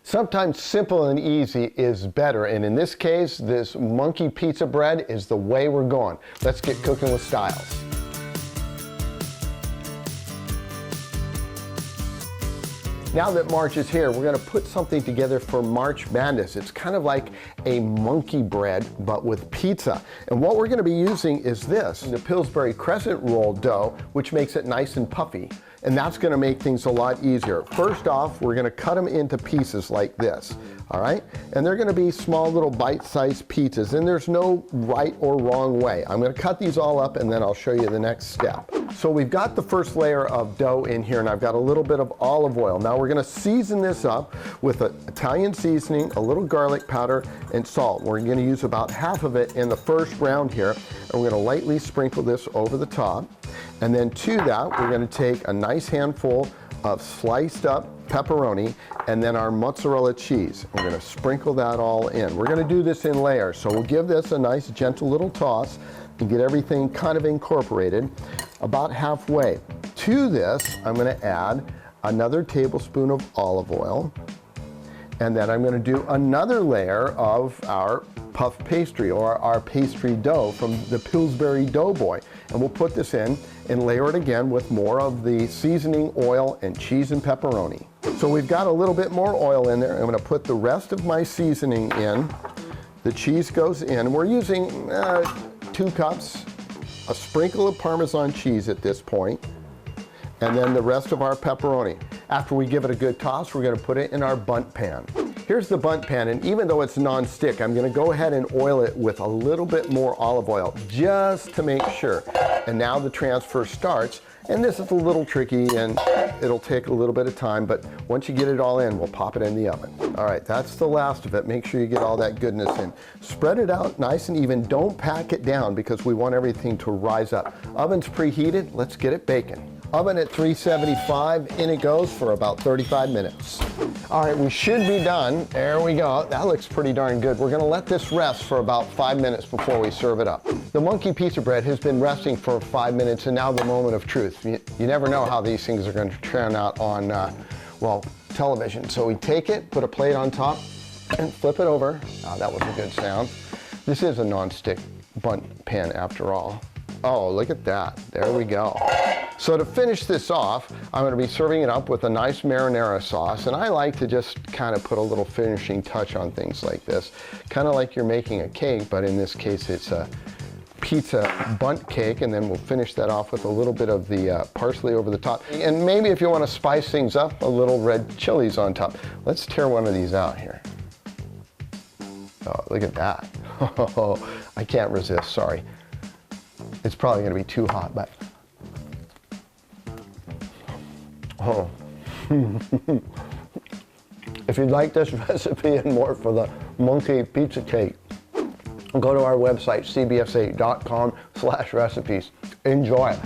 Sometimes simple and easy is better, and in this case, this monkey pizza bread is the way we're going. Let's get cooking with Styles. Now that March is here, we're going to put something together for March Madness. It's kind of like a monkey bread, but with pizza. And what we're going to be using is this, the Pillsbury crescent roll dough, which makes it nice and puffy. And that's going to make things a lot easier. First off, we're going to cut them into pieces like this. All right, and they're going to be small little bite-sized pizzas, and there's no right or wrong way. I'm going to cut these all up and then I'll show you the next step. So we've got the first layer of dough in here, and I've got a little bit of olive oil. Now we're going to season this up with an Italian seasoning, a little garlic powder, and salt. We're going to use about half of it in the first round here, and we're going to lightly sprinkle this over the top. And then to that, we're going to take a nice handful of sliced up pepperoni and then our mozzarella cheese. We're going to sprinkle that all in. We're going to do this in layers, so we'll give this a nice gentle little toss and get everything kind of incorporated about halfway. To this, I'm going to add another tablespoon of olive oil, and then I'm going to do another layer of our puff pastry, or our pastry dough from the Pillsbury Doughboy. And we'll put this in and layer it again with more of the seasoning, oil, and cheese and pepperoni. So we've got a little bit more oil in there. I'm going to put the rest of my seasoning in. The cheese goes in. We're using 2 cups, a sprinkle of Parmesan cheese at this point, and then the rest of our pepperoni. After we give it a good toss, we're going to put it in our bundt pan. Here's the bundt pan, and even though it's non-stick, I'm going to go ahead and oil it with a little bit more olive oil just to make sure. And now the transfer starts, and this is a little tricky and it'll take a little bit of time, but once you get it all in, we'll pop it in the oven. All right, that's the last of it. Make sure you get all that goodness in. Spread it out nice and even. Don't pack it down because we want everything to rise up. Oven's preheated. Let's get it baking. Oven at 375, in it goes for about 35 minutes. All right, we should be done. There we go. That looks pretty darn good. We're gonna let this rest for about 5 minutes before we serve it up. The monkey pizza bread has been resting for 5 minutes, and now the moment of truth. You never know how these things are going to turn out on, well, television. So we take it, put a plate on top, and flip it over. Oh, that was a good sound. This is a non-stick bundt pan after all. Oh, look at that. There we go. So to finish this off, I'm going to be serving it up with a nice marinara sauce, and I like to just kind of put a little finishing touch on things like this. Kind of like you're making a cake, but in this case it's a pizza bundt cake, and then we'll finish that off with a little bit of the parsley over the top. And maybe if you want to spice things up, a little red chilies on top. Let's tear one of these out here. Oh, look at that. I can't resist, sorry. It's probably going to be too hot, but oh. If you'd like this recipe and more for the monkey pizza cake, go to our website, cbsa.com/recipes. Enjoy.